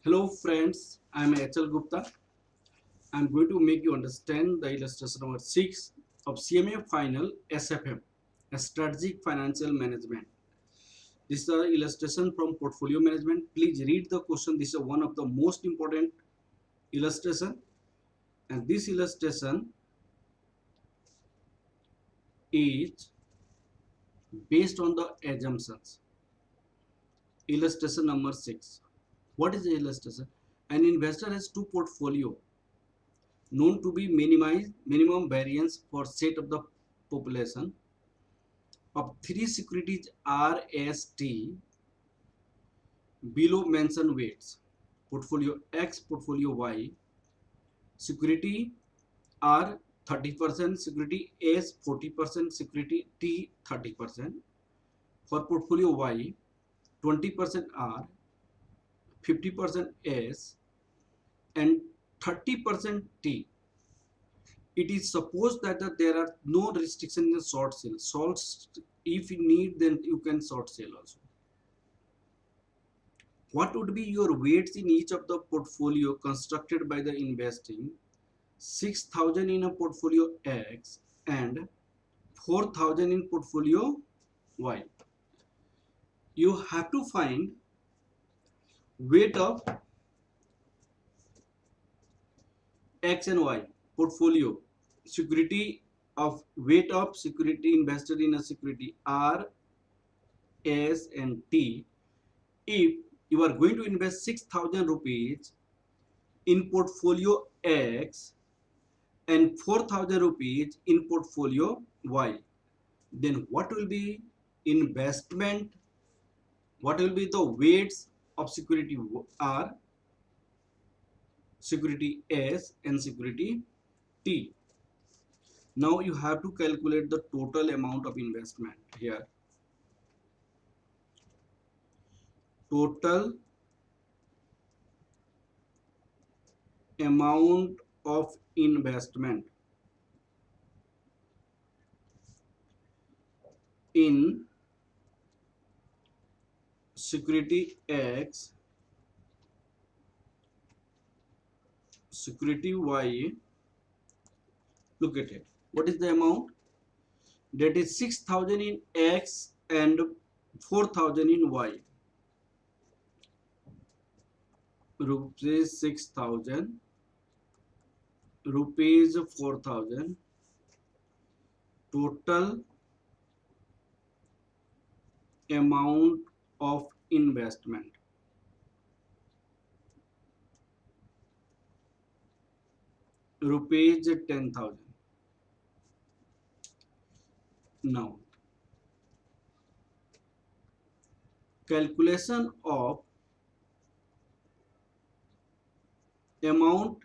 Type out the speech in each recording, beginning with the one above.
Hello friends, I am H.L. Gupta. I am going to make you understand the illustration number 6 of CMA Final SFM, Strategic Financial Management. This is the illustration from Portfolio Management. Please read the question. This is one of the most important illustration, and this illustration is based on the assumptions. Illustration number 6. What is the illustration? An investor has two portfolio known to be minimum variance for set of the population of three securities RST below mentioned weights: portfolio X, portfolio Y, security R 30%, security S 40%, security T 30%. For portfolio Y, 20% R, 50% S, and 30% T. It is supposed that there are no restriction in short sale. If you need, then you can short sale also. What would be your weights in each of the portfolio constructed by the investing? 6,000 in a portfolio X and 4,000 in portfolio Y. You have to find weight of X and Y portfolio. Security of weight of security invested in a security R, S and T. If you are going to invest 6,000 rupees in portfolio X and 4,000 rupees in portfolio Y, then what will be investment? What will be the weights of security R, security S and security T? Now you have to calculate the total amount of investment here. Total amount of investment in security X, security Y. Look at it. What is the amount? That is 6,000 in X and 4,000 in Y. Rupees 6,000, rupees 4,000. Total amount of investment. Rupees 10,000. Now, calculation of amount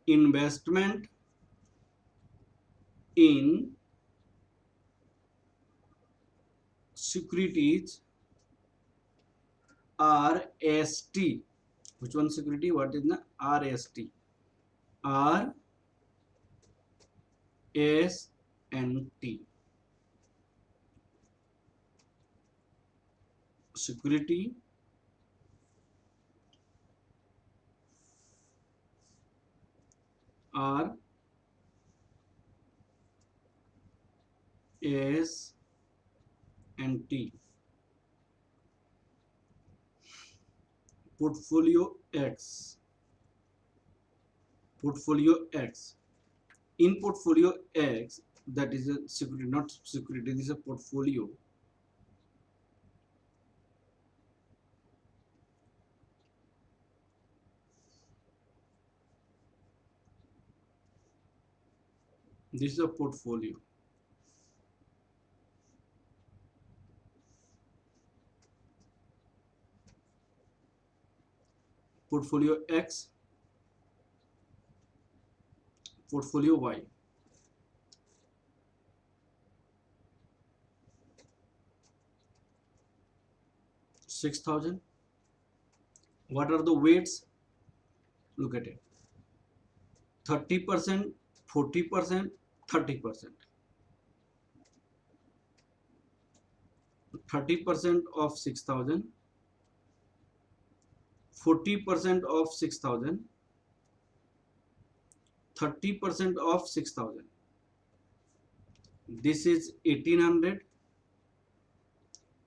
investment in securities RST. Which one security? What is the RST? R, S and T. Security R, S and T. Portfolio X. Portfolio X. In portfolio X, that is a security, not security, this is a portfolio. This is a portfolio. Portfolio X, portfolio Y. 6,000. What are the weights? Look at it. 30%, 40%, 30%. 30% of 6,000, 40% of 6,000, 30% of 6,000. This is 1800,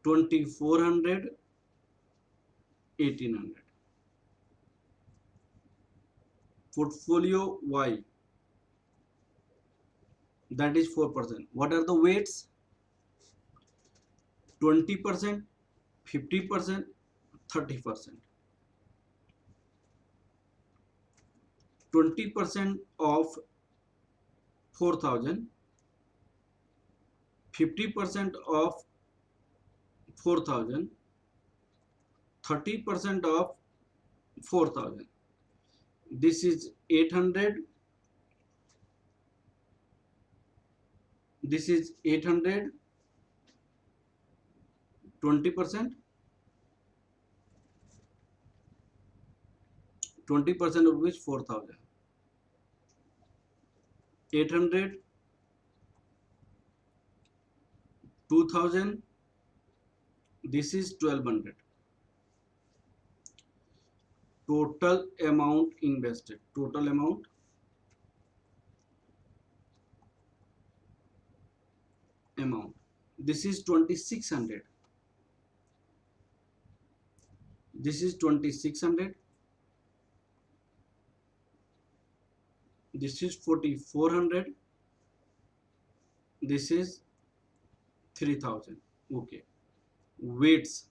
2400, 1800. Portfolio Y, that is 4%. What are the weights? 20%, 50%, 30%. 20% of 4,000, 50% of 4,000, 30% of 4,000. This is 800. This is 800. 20%. 20% of which 4,000. 800. 2,000. This is 1,200. Total amount invested. Total amount. This is 2,600. This is 2,600. This is 4,400. This is 3,000. Okay. Weights.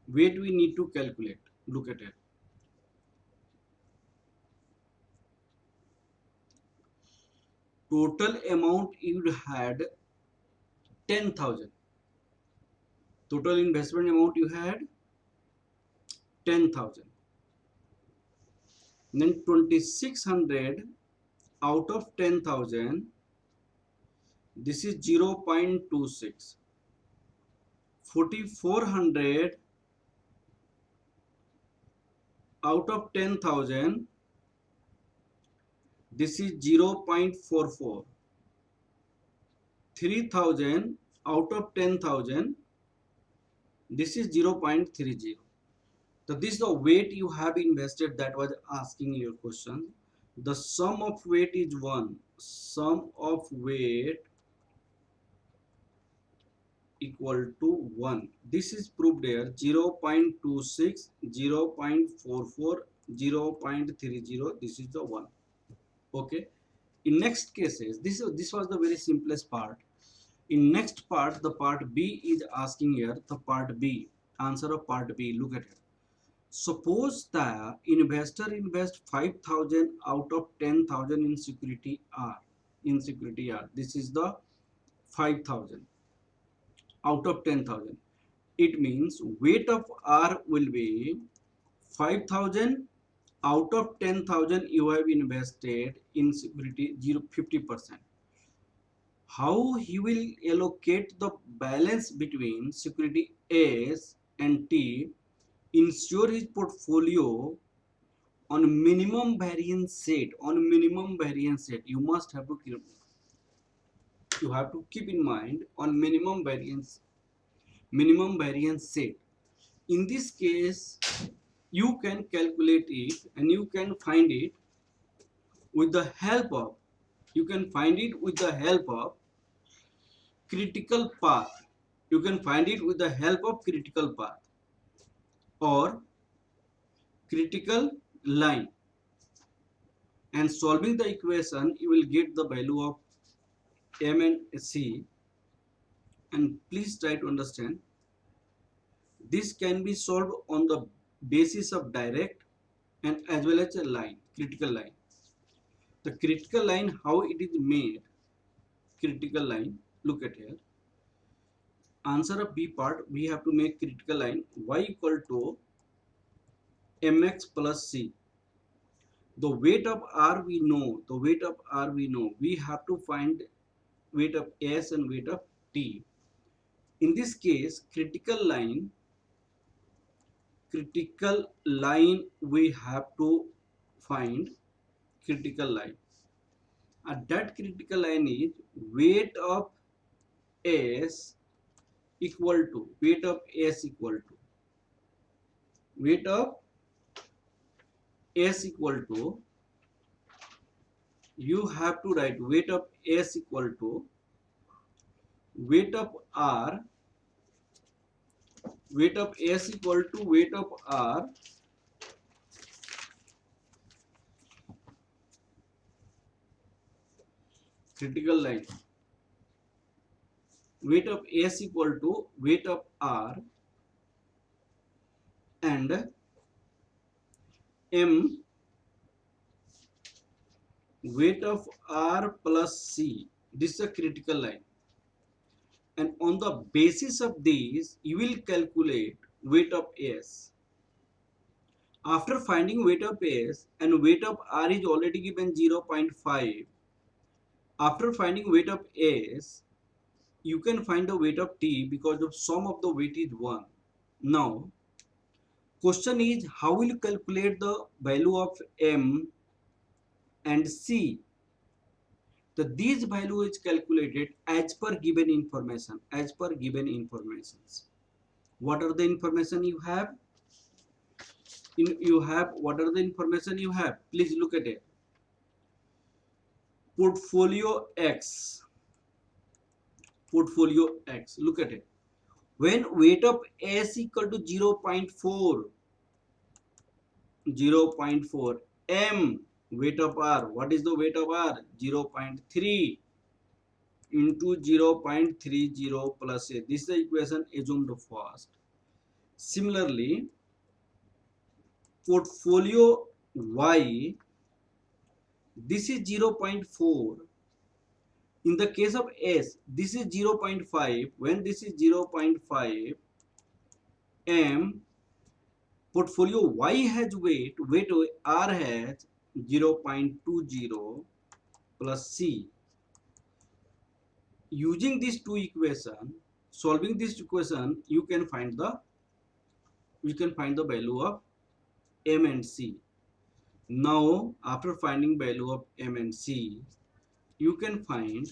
Weight we need to calculate. Look at it. Total amount you had 10,000. Total investment amount you had 10,000. Then 2,600 out of 10,000. This is 0.26. 4,400 out of 10,000. This is 0.44. 3,000 out of 10,000. This is 0.30. So this is the weight you have invested that was asking your question. The sum of weight is 1. Sum of weight equal to 1. This is proved here. 0.26, 0.44, 0.30. This is the 1. Okay. In next cases, this was the very simplest part. In next part, the part B is asking here. The part B, answer of part B. Look at it. Suppose the investor invest 5,000 out of 10,000 in security R. In security R. This is the 5,000 out of 10,000. It means weight of R will be 5,000 out of 10,000 you have invested in security 50%. How he will allocate the balance between security S and T, ensure his portfolio on minimum variance set. On minimum variance set, you must have to keep in mind on minimum variance set. In this case, you can calculate it and you can find it with the help of critical path. You can find it with the help of critical path or critical line, and solving the equation you will get the value of M and C. And please try to understand, this can be solved on the basis of direct and as well as a line, critical line. The critical line, how it is made, critical line, look at here. Answer of B part, we have to make critical line Y equal to mx plus c. The weight of R we know, we have to find weight of S and weight of T. In this case, critical line we have to find critical line. And that critical line is weight of S equal to weight of S equal to, you have to write weight of S equal to weight of R, weight of S equal to weight of R critical line, weight of S equal to weight of R and M weight of R plus C. This is a critical line, and on the basis of this you will calculate weight of S. After finding weight of S and weight of R is already given 0.5, after finding weight of S you can find the weight of T because of sum of the weight is 1. Now question is, how will you calculate the value of M and C? These value is calculated as per given information, as per given informations. What are the information you have? What are the information you have? Please look at it. Portfolio X. Portfolio X. Look at it. When weight of S equal to 0.4, 0.4, M weight of R. What is the weight of R? 0.3 into 0.30 plus A. This is the equation assumed first. Similarly, portfolio Y, this is 0.4. In the case of S, this is 0.5. When this is 0.5, M, portfolio Y has weight R has 0.20 plus C. Using these two equations, solving this equation, you can find the value of M and C. Now, after finding value of M and C, you can find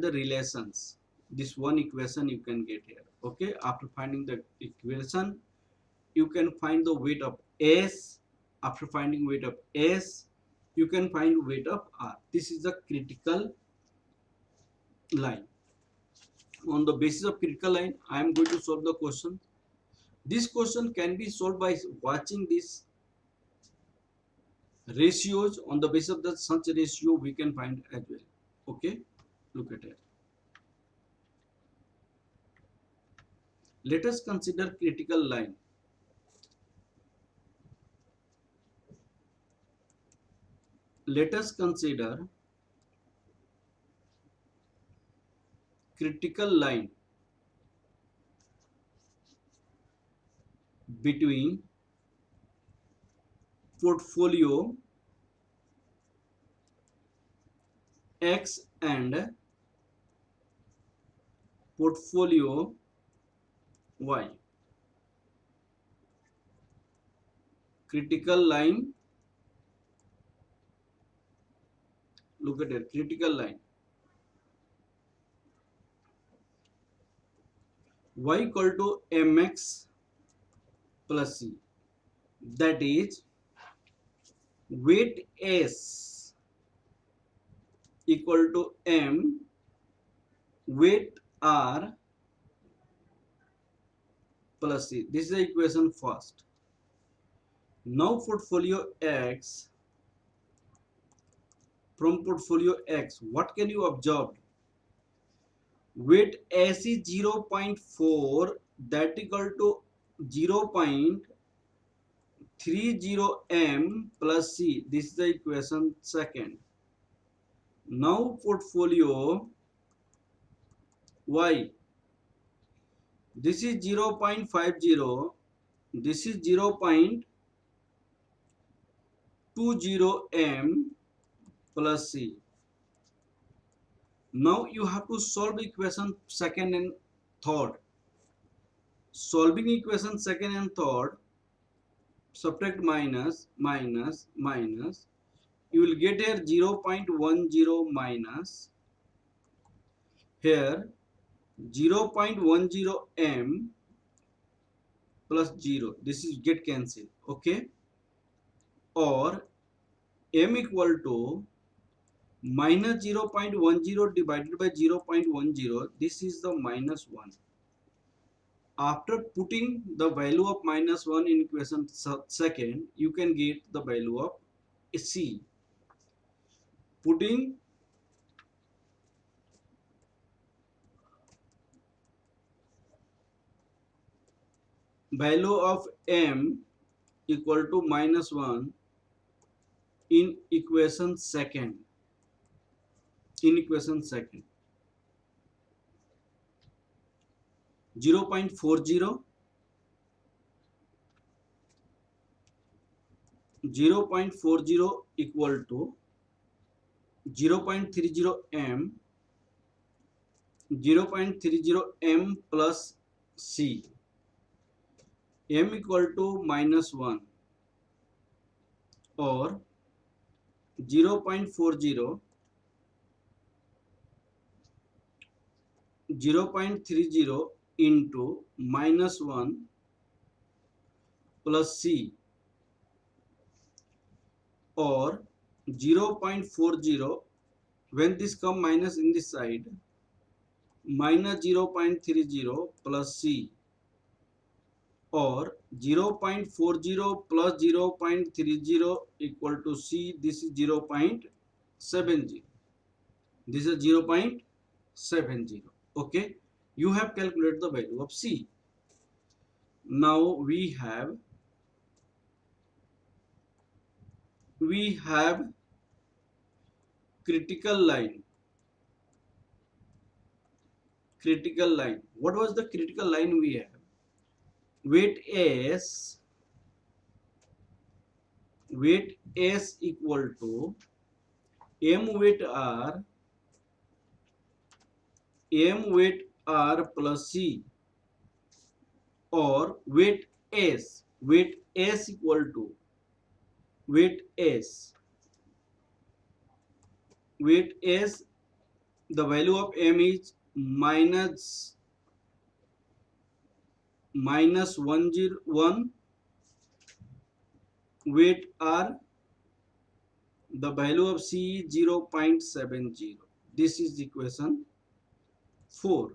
the relations. This one equation you can get here. Okay, after finding the equation, you can find the weight of S. After finding weight of S, you can find weight of R. This is the critical line. On the basis of critical line, I am going to solve the question. This question can be solved by watching these ratios. On the basis of the such ratio, we can find as well. Okay, look at it. Let us consider critical line. Let us consider critical line between portfolio X and portfolio Y. Critical line, look at it, critical line. Y equal to mx plus c. That is, weight S equal to M, weight R plus C. This is the equation first. Now portfolio X, from portfolio X, what can you observe? Weight S is 0.4, that equal to 0.30 M plus C. This is the equation second. Now portfolio Y, this is 0.50, this is 0.20 M plus C. Now you have to solve equation second and third. Solving equation second and third, subtract minus, minus, minus. You will get here 0.10 minus. Here 0.10 M plus 0, this is get cancelled, okay, or m equal to minus 0.10 divided by 0.10, this is the minus 1. After putting the value of minus 1 in equation second, you can get the value of C. Putting value of m equal to minus 1 in equation second, 0.40, 0.40 equal to 0.30 m, 0.30 m plus c, m equal to minus 1, or 0.40, 0.30 into minus 1 plus c, or 0.40, when this come minus in this side, minus 0.30 plus c, or 0.40 plus 0.30 equal to c, this is 0.70, this is 0.70, okay. You have calculated the value of c. Now we have critical line. What was the critical line we have? Weight S equal to m weight R plus c, or weight S equal to weight S, the value of m is minus 101, weight R, the value of c is 0.70. This is equation 4.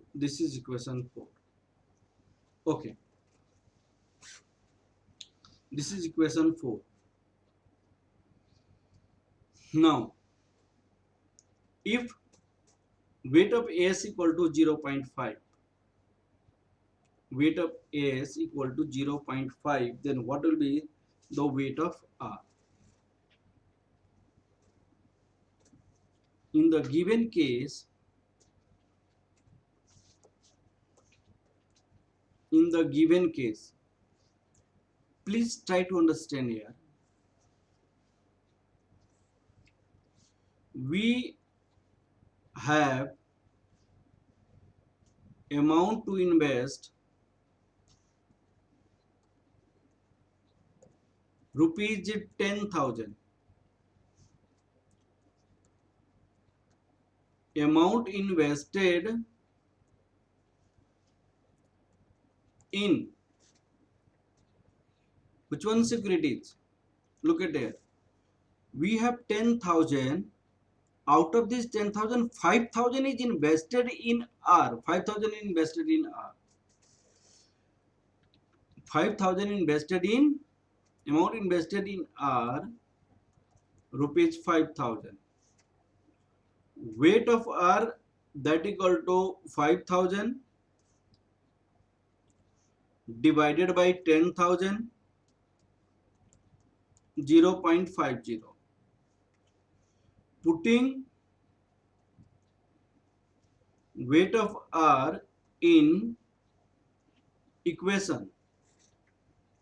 Okay, this is equation 4. Now if weight of S equal to 0.5, weight of S equal to 0.5, then what will be the weight of R? In the given case, please try to understand here. We have amount to invest rupees 10,000. Amount invested in which one securities? Look at there. We have 10,000. Out of this 10,000, 5,000 is invested in R. 5,000 invested in R. 5,000 invested in, amount invested in R, rupees 5,000. Weight of R, that equal to 5,000 divided by 10,000, 0.50. Putting weight of R in equation,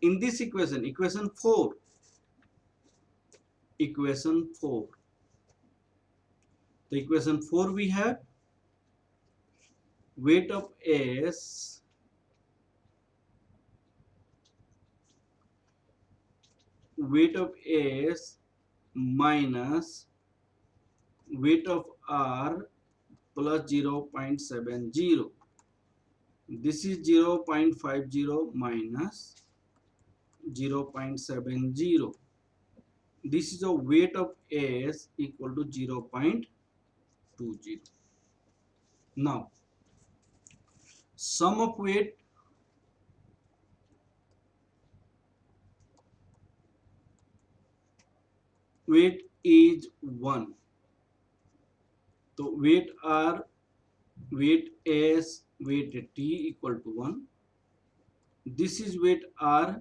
in this equation 4. The equation 4 we have weight of S minus weight of R plus 0.70. This is 0.50 minus 0.70. This is a weight of S equal to 0.20. Now, sum of weight is 1. So weight R, weight S, weight T equal to 1. This is weight R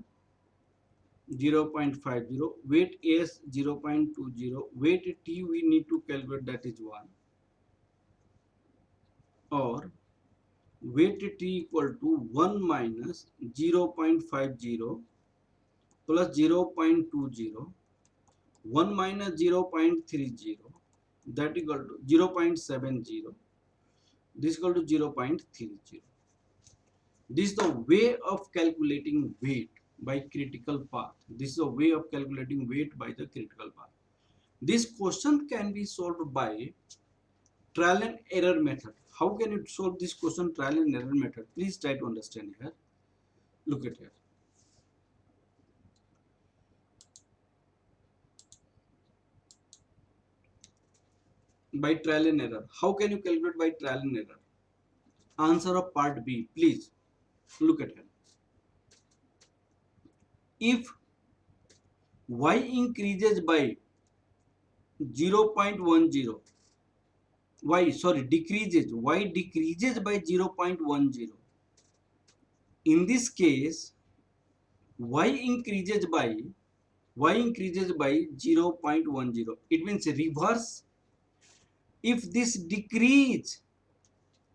0.50, weight S 0.20, weight T we need to calculate, that is 1, or weight T equal to 1 minus 0.50 plus 0.20, 1 minus 0.30, that equal to 0.70, this equal to 0.30. This is the way of calculating weight by critical path. This is a way of calculating weight by the critical path. This question can be solved by trial and error method. How can you solve this question trial and error method? Please try to understand here. Look at here. By trial and error. How can you calculate by trial and error? Answer of part B. Please look at here. If y increases by 0.10, y decreases by 0.10. In this case, y increases by 0.10. It means reverse. If this decrease,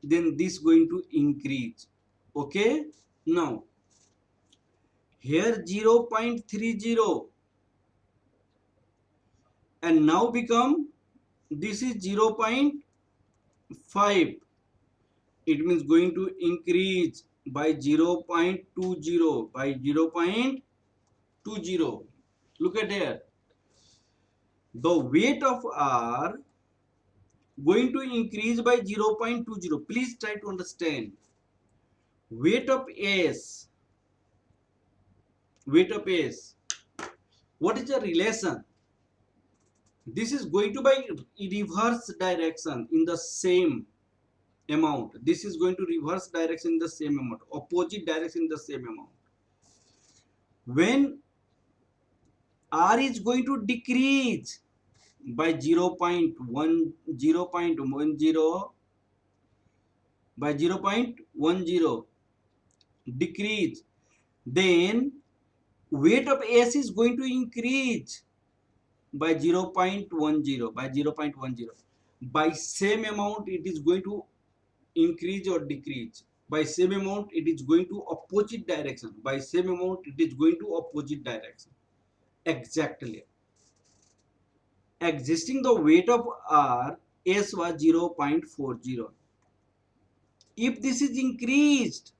then this going to increase. Okay. Now here 0.30 and now become, this is 0.5. It means going to increase by 0.20, by 0.20. Look at here. The weight of R going to increase by 0.20. Please try to understand. Weight of S. What is the relation? This is going to by reverse direction in the same amount. This is going to reverse direction in the same amount, opposite direction in the same amount. When R is going to decrease by 0.10, by 0.10 decrease, then weight of S is going to increase by 0.10, by 0.10. By same amount it is going to increase or decrease. By same amount it is going to opposite direction. By same amount it is going to opposite direction. Exactly. Existing the weight of R, S was 0.40. If this is increased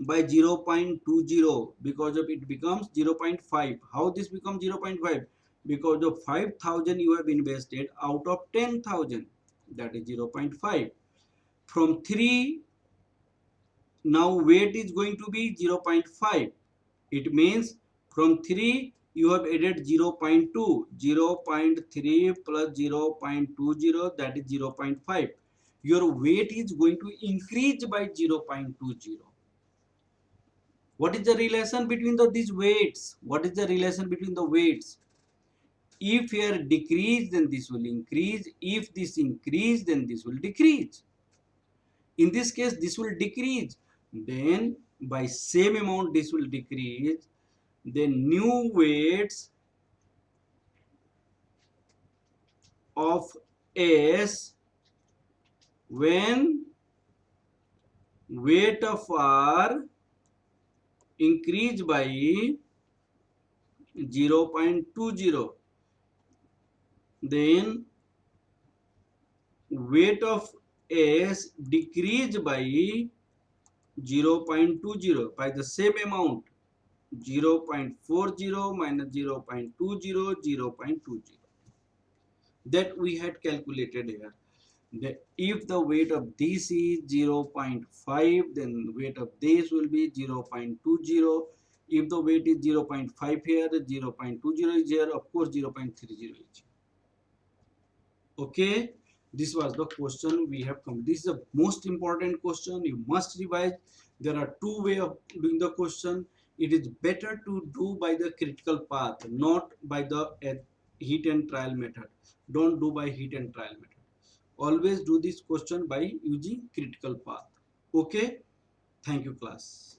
by 0.20, because of it becomes 0.5. How this becomes 0.5? Because of 5,000 you have invested out of 10,000, that is 0.5. From 3, now weight is going to be 0.5. It means from 3 you have added 0.2. 0.3 plus 0.20, that is 0.5. Your weight is going to increase by 0.20. What is the relation between these weights? What is the relation between the weights? If here decrease, then this will increase. If this increase, then this will decrease. In this case, this will decrease. Then by same amount, this will decrease. Then new weights of S, when weight of R increase by 0.20, then weight of S decrease by 0.20 by the same amount, 0.40 minus 0.20, 0.20. That we had calculated here. If the weight of this is 0.5, then weight of this will be 0.20. If the weight is 0.5 here, 0.20 is here, of course 0.30 is here. Okay, this was the question we have come. This is the most important question. You must revise. There are two ways of doing the question. It is better to do by the critical path, not by the heat and trial method. Don't do by heat and trial method. Always do this question by using critical path. Okay, thank you class.